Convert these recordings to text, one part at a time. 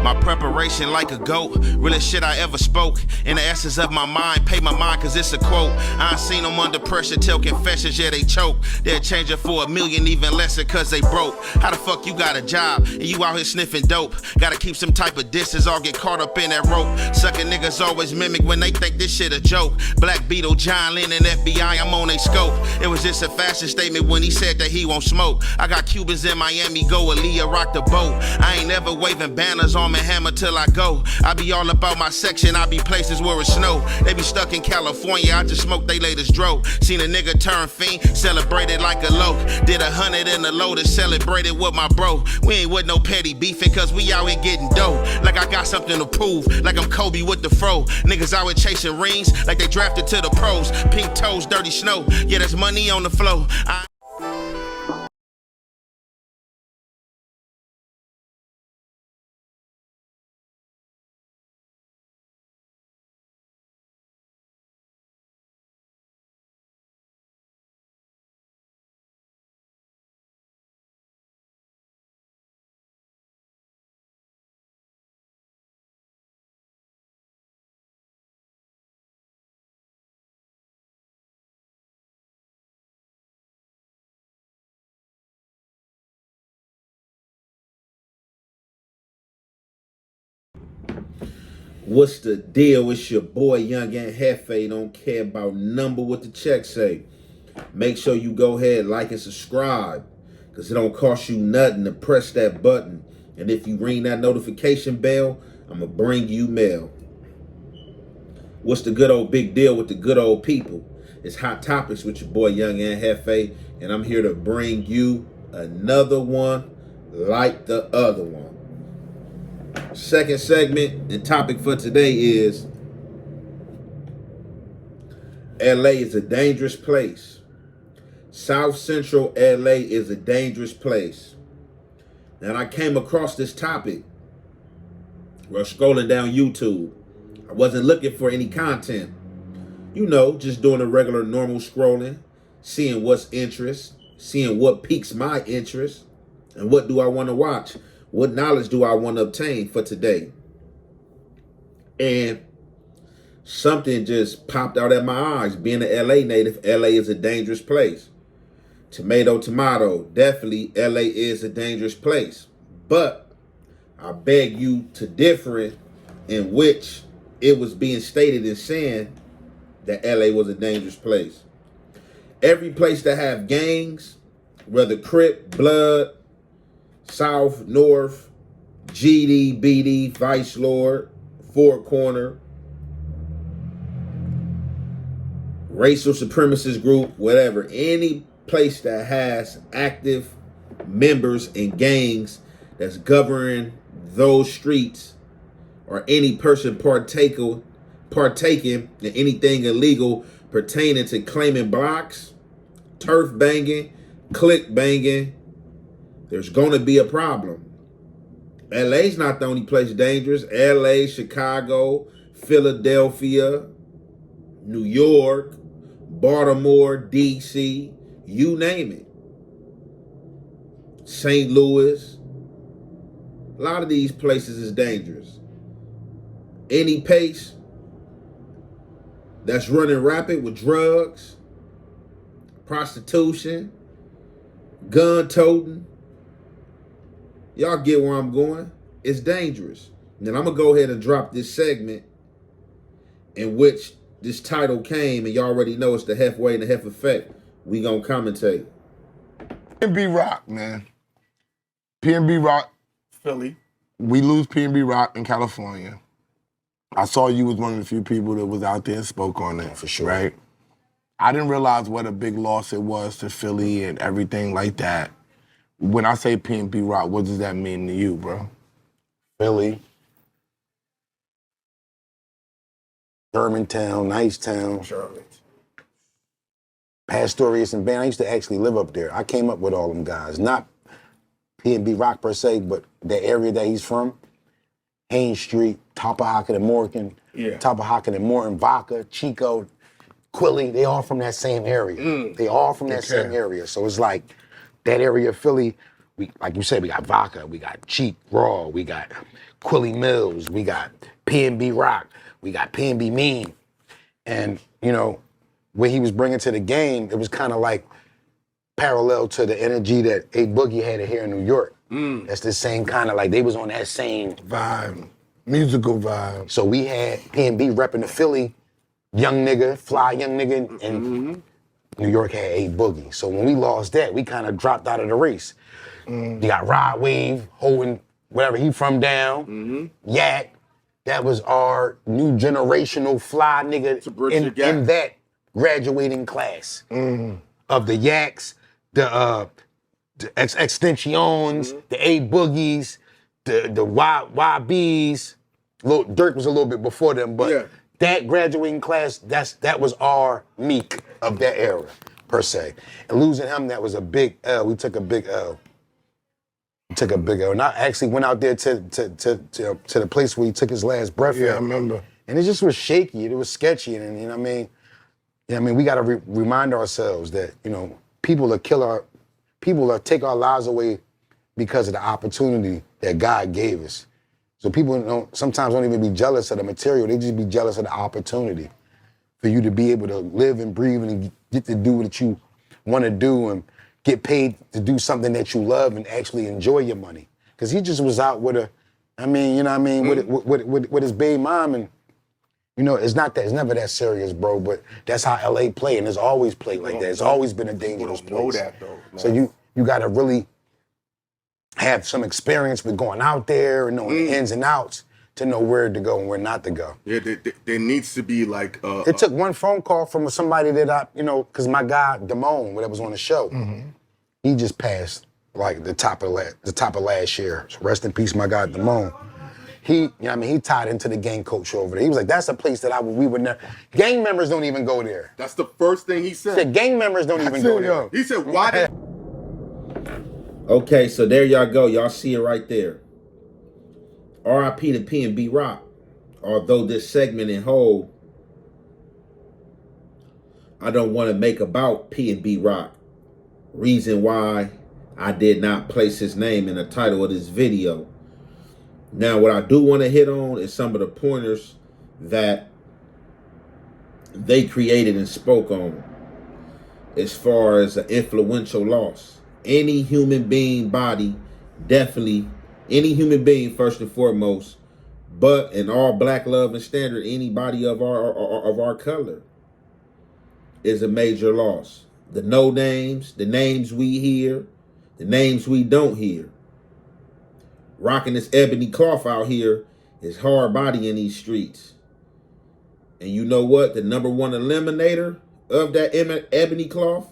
My preparation like a goat, realest shit I ever spoke. In the essence of my mind, pay my mind cause it's a quote. I ain't seen them under pressure, tell confessions, yeah they choke. They'll change it for $1 million, even lesser cause they broke. How the fuck you got a job and you out here sniffing dope? Gotta keep some type of distance or get caught up in that rope. Suckin' niggas always mimic when they think this shit a joke. Black Beetle, John Lennon, FBI, I'm on they scope. It was just a fashion statement when he said that he won't smoke. I got Cubans in Miami, go Aaliyah, rock the boat. I ain't never waving banners on Manhattan till I go. I be all about my section, I be places where it's snow. They be stuck in California, I just smoked they latest dro. Seen a nigga turn fiend, celebrated like a loke. Did 100 in the Lotus, celebrated with my bro. We ain't with no petty beefing cause we out here getting dough. Like I got something to prove, like I'm Kobe with the fro. Niggas out here chasing rings, like they drafted to the pros. Pink toes, dirty snow, yeah there's money on the flow. What's the deal? It's your boy Young and Hefe. Don't care about number what the check say. Make sure you go ahead, like and subscribe, because it don't cost you nothing to press that button. And if you ring that notification bell, I'm going to bring you mail. What's the good old big deal with the good old people? It's Hot Topics with your boy Young and Hefe, and I'm here to bring you another one like the other one. Second segment and topic for today is LA is a dangerous place. South Central LA is a dangerous place. And I came across this topic while scrolling down YouTube. I wasn't looking for any content. You know, just doing a regular normal scrolling, seeing what's interest, seeing what piques my interest, and what do I want to watch. What knowledge do I want to obtain for today? And something just popped out at my eyes. Being an LA native, LA is a dangerous place. Tomato, tomato. Definitely, LA is a dangerous place. But I beg you to differ in which it was being stated and saying that LA was a dangerous place. Every place that have gangs, whether Crip, Blood, South, North, GD, BD, Vice Lord, Four Corner, racial supremacist group, whatever, any place that has active members and gangs that's governing those streets, or any person partaking in anything illegal pertaining to claiming blocks, turf banging, click banging, there's going to be a problem. LA's not the only place dangerous. LA, Chicago, Philadelphia, New York, Baltimore, DC, you name it. St. Louis. A lot of these places is dangerous. Any pace that's running rapid with drugs, prostitution, gun toting, y'all get where I'm going. It's dangerous. And I'm going to go ahead and drop this segment in which this title came, and y'all already know it's the Hef Way and the Hef Effect. We going to commentate. P&B Rock, man. P&B Rock, Philly. we lose P&B Rock in California. I saw you was one of the few people that was out there and spoke on that. For sure. Right? I didn't realize what a big loss it was to Philly and everything like that. When I say P&B Rock, what does that mean to you, bro? Philly. Germantown, Nicetown. Charlotte. Pastorius and Band. I used to actually live up there. I came up with all them guys. Not P&B Rock per se, but the area that he's from. Haynes Street, Topahawken and Morgan. Yeah. Topahawken and Morton, Vaca, Chico, Quilly. They all from that same area. They all from that same area. So it's like that area of Philly we like you said, we got Vodka, we got Cheap Raw, we got Quilly Mills, we got P&B Rock, we got P&B Mean. And, you know, what he was bringing to the game, it was kind of like parallel to the energy that A Boogie had here in New York. That's the same kind of, like, they was on that same Vibe, musical vibe. So we had P&B repping the Philly, young nigga, fly young nigga, and New York had A Boogie. So when we lost that, we kind of dropped out of the race. You got Rod Wave holding whatever he from down, Yak. That was our new generational fly nigga in that graduating class of the Yaks, the Extensions, the A Boogies, the YBs. Lil Durk was a little bit before them, but that graduating class, that was our Meek of that era, per se. And losing him, that was a big L. We took a big L. And I actually went out there to the place where he took his last breath. Yeah, I remember. And it just was shaky. It was sketchy. And you know what I mean? We got to remind ourselves that, you know, people take our lives away because of the opportunity that God gave us. So people sometimes don't even be jealous of the material. They just be jealous of the opportunity for you to be able to live and breathe and get to do what you want to do and get paid to do something that you love and actually enjoy your money. Because he just was out with with his baby mom, and you know, it's never that serious, bro. But that's how LA play, and it's always played like that. It's always been a dangerous place. Know that though. Man. So you got to really have some experience with going out there and knowing the ins and outs to know where to go and where not to go. Yeah, there needs to be like it took one phone call from somebody that because my guy Damone, that was on the show, he just passed like the top of last year. So rest in peace, my guy Damone. He tied into the gang culture over there. He was like, that's a place that we would never. Gang members don't even go there. That's the first thing he said. He said gang members don't even go there. He said, why did? Okay, so there y'all go. Y'all see it right there. R.I.P. to P&B Rock. Although this segment in whole, I don't want to make about P&B Rock. Reason why I did not place his name in the title of this video. Now, what I do want to hit on is some of the pointers that they created and spoke on as far as an influential loss. Any human being body, definitely, any human being first and foremost, but in all black love and standard, anybody of our color is a major loss. The no names, the names we hear, the names we don't hear. Rocking this ebony cloth out here is hard body in these streets. And you know what? The number one eliminator of that ebony cloth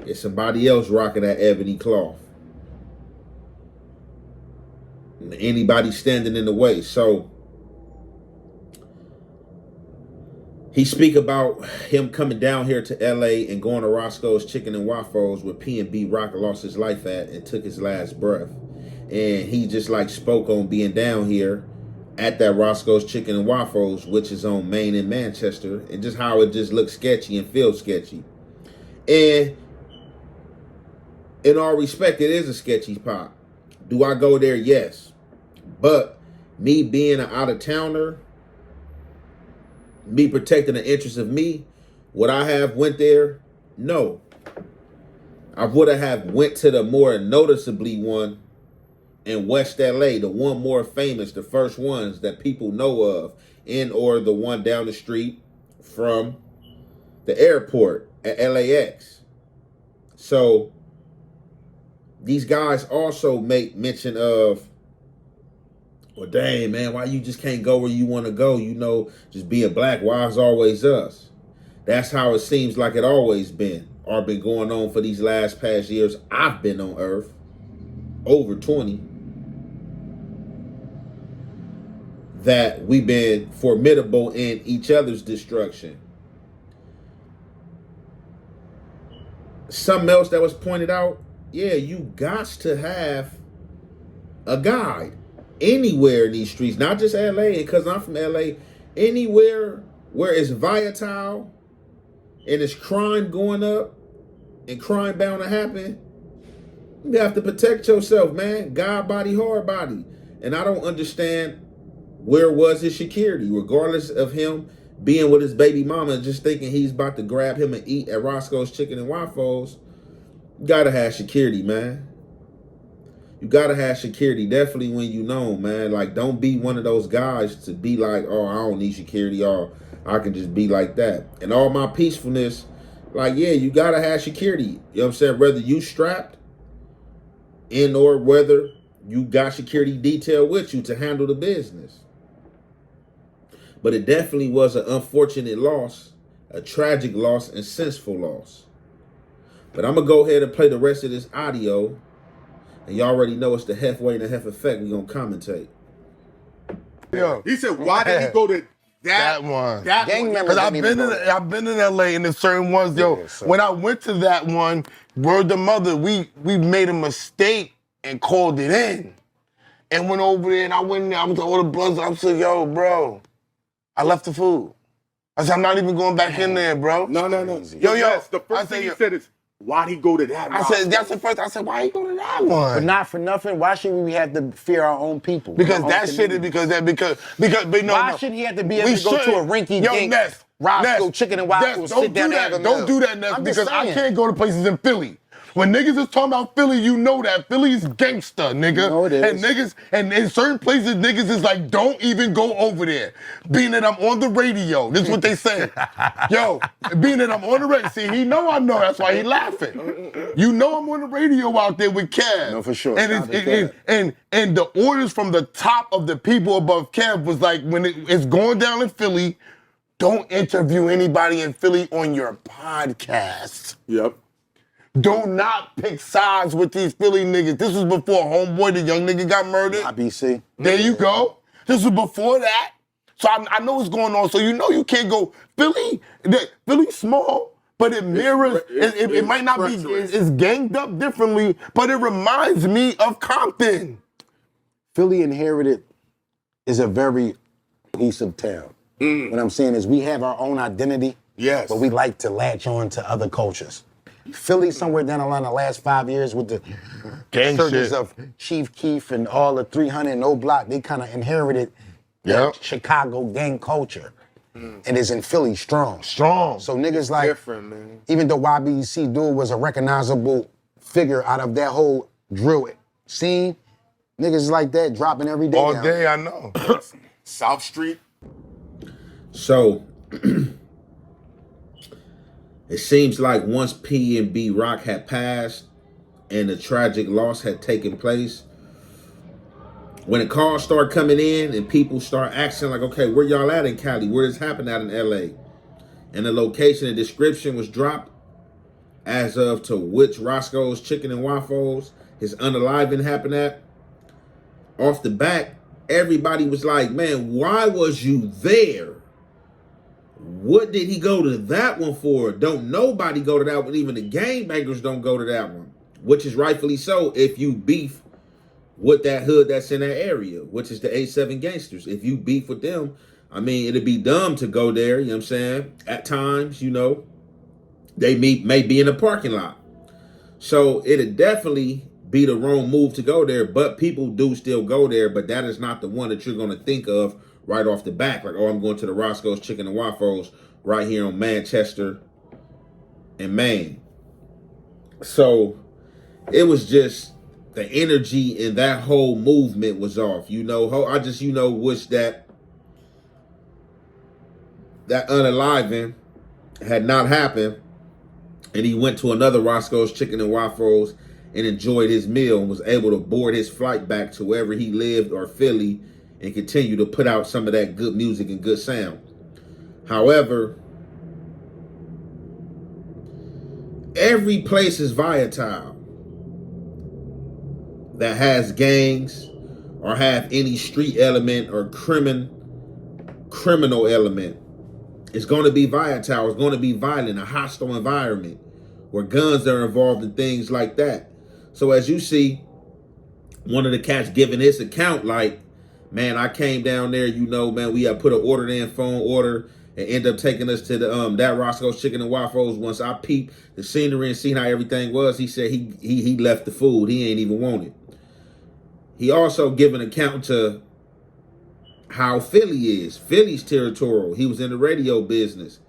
is somebody else rocking that ebony cloth. Anybody standing in the way. So he speak about him coming down here to LA and going to Roscoe's Chicken and Waffles where P&B Rock lost his life at and took his last breath. And he just like spoke on being down here at that Roscoe's Chicken and Waffles, which is on Main in Manchester, and just how it just looks sketchy and feels sketchy. And in all respect, it is a sketchy spot. Do I go there? Yes. But me being an out-of-towner, me protecting the interests of me, would I have went there? No. I would have went to the more noticeably one in West LA, the one more famous, the first ones that people know of, or the one down the street from the airport at LAX. So these guys also make mention of, well, dang, man, why you just can't go where you want to go? You know, just being black, why is always us? That's how it seems like it always been, or been going on for these past years I've been on Earth, over 20. That we've been formidable in each other's destruction. Something else that was pointed out, yeah, you got to have a guide anywhere in these streets, not just LA, because I'm from LA, anywhere where it's volatile and it's crime going up and crime bound to happen, You have to protect yourself, man. God body, hard body. And I don't understand where was his security, regardless of him being with his baby mama and just thinking he's about to grab him and eat at Roscoe's Chicken and Waffles. You gotta have security, man. You gotta have security, definitely when you know, man. Like, don't be one of those guys to be like, oh, I don't need security, or I can just be like that. And all my peacefulness, like, yeah, you gotta have security. You know what I'm saying? Whether you strapped in or whether you got security detail with you to handle the business. But it definitely was an unfortunate loss, a tragic loss, and sensible loss. But I'm going to go ahead and play the rest of this audio. And you already know it's the Hef way and the Hef effect. We're going to commentate. Yo, He said, why did he go to that one. That Gang one. members Because didn't even go there. I've been in LA and there's certain ones, yo. Yeah, so- When I went to that one, word to mother, we made a mistake and called it in. And went over there and I went in there, I was to all the bloods. I said, yo, bro, I left the food. I said, I'm not even going back in there, bro. No. Yo, Yes, the I first said, thing he yo. said is, why'd he go to that? I said, that's the first. I said, why you go to that But one? not for nothing. Why should we have to fear our own people? Because Our own that shit is community? but no. Why no. should he have to be able We to go to a shouldn't. rinky Yo, dink Ness, Roscoe Ness, Chicken and Waffles, Ness, sit don't down do and have that. a Don't meal? do that, Ness, I'm just because I saying. can't go to places in Philly. When niggas is talking about Philly, you know that. Philly's gangster, nigga. You know it is. And niggas, and in certain places, niggas is like, don't even go over there. Being that I'm on the radio, this is what they say. Yo, being that I'm on the radio, see, he know I know, that's why he laughing. You know I'm on the radio out there with Kev. No, for sure. And, Shout out to and the orders from the top of the people above Kev was like, when it's going down in Philly, don't interview anybody in Philly on your podcast. Yep. Do not pick sides with these Philly niggas. This was before Homeboy, the young nigga, got murdered. IBC. There you go. This was before that. So I know what's going on. So you know you can't go Philly. Philly's small, but it mirrors. It might not be. treacherous. It's ganged up differently, but it reminds me of Compton. Philly inherited is a very cohesive town. What I'm saying is we have our own identity. Yes. But we like to latch on to other cultures. Philly, somewhere down the line, the last 5 years with the Gang surges shit. of Chief Keef and all the 300 and O Block, they kind of inherited Yep. that Chicago gang culture. And is in Philly strong. Strong. So niggas like, Different, man. even though YBC Dude was a recognizable figure out of that whole drill scene, niggas like that dropping every day. All now. day, I know. South Street. So, it seems like once P&B Rock had passed and the tragic loss had taken place, when the calls start coming in and people start asking like, okay, where y'all at in Cali? Where this happened at in LA? And the location and description was dropped as of to which Roscoe's Chicken and Waffles his unaliving happened at. Off the back, everybody was like, man, why was you there? What did he go to that one for? Don't nobody go to that one. Even the gangbangers don't go to that one. Which is rightfully so if you beef with that hood that's in that area, which is the 8-7 gangsters. If you beef with them, I mean, it'd be dumb to go there, you know what I'm saying? At times, you know, they may be in a parking lot. So it'd definitely be the wrong move to go there, but people do still go there, but that is not the one that you're going to think of right off the back. Like, oh, I'm going to the Roscoe's Chicken and Waffles right here on Manchester and Maine. So it was just the energy in that whole movement was off. You know, I just, wish that unaliving had not happened and he went to another Roscoe's Chicken and Waffles and enjoyed his meal and was able to board his flight back to wherever he lived or Philly and continue to put out some of that good music and good sound. However, every place is volatile that has gangs or have any street element or criminal element. It's going to be volatile. It's going to be violent, a hostile environment where guns are involved and things like that. So as you see, one of the cats giving his account like, man, I came down there, man, we had put an order in, phone order, and end up taking us to the that Roscoe's Chicken and Waffles. Once I peeped the scenery and seen how everything was, he said he left the food. He ain't even want it. He also gave an account to how Philly is. Philly's territorial. He was in the radio business.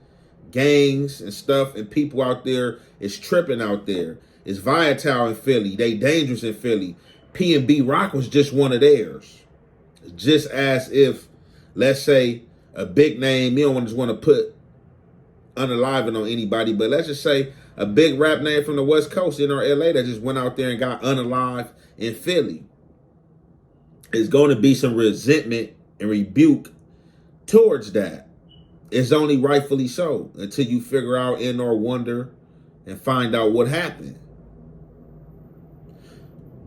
Gangs and stuff and people out there is tripping out there. It's volatile in Philly. They dangerous in Philly. P&B Rock was just one of theirs. Just as if, let's say, a big name, you don't just want to put unaliving on anybody, but let's just say a big rap name from the West Coast in or LA that just went out there and got unalive in Philly. There's going to be some resentment and rebuke towards that. It's only rightfully so until you figure out and or wonder and find out what happened.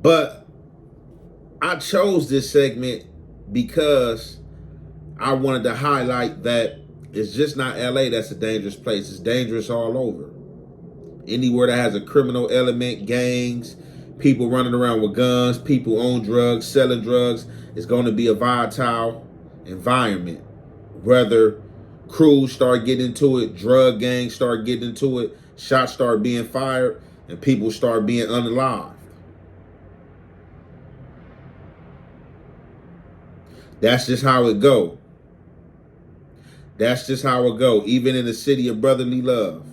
But I chose this segment because I wanted to highlight that it's just not LA that's a dangerous place. It's dangerous all over. Anywhere that has a criminal element, gangs, people running around with guns, people own drugs, selling drugs, it's going to be a volatile environment. Whether crews start getting into it, drug gangs start getting into it, shots start being fired, and people start being unalived. That's just how it go. That's just how it go, even in the city of brotherly love.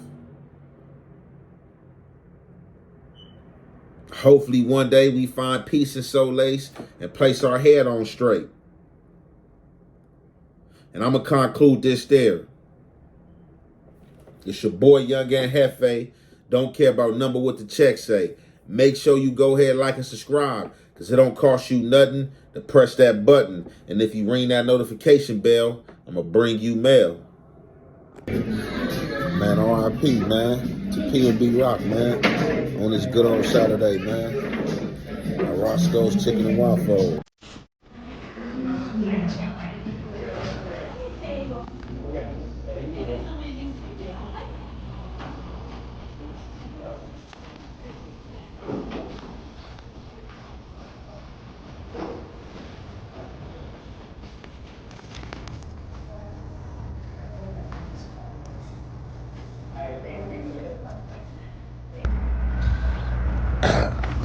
Hopefully one day we find peace and solace and place our head on straight. And I'm going to conclude this there. It's your boy, Young and Hefe. Don't care about number what the check say. Make sure you go ahead, like, and subscribe, because it don't cost you nothing to press that button. And if you ring that notification bell, I'm going to bring you mail. Man, R.I.P., man, to P&B Rock, man, on this good old Saturday, man. Roscoe's Chicken and Waffles.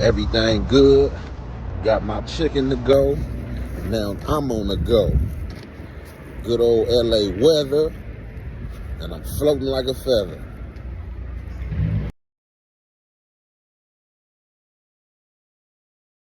Everything good. Got my chicken to go. Now I'm on the go. Good old LA weather. And I'm floating like a feather.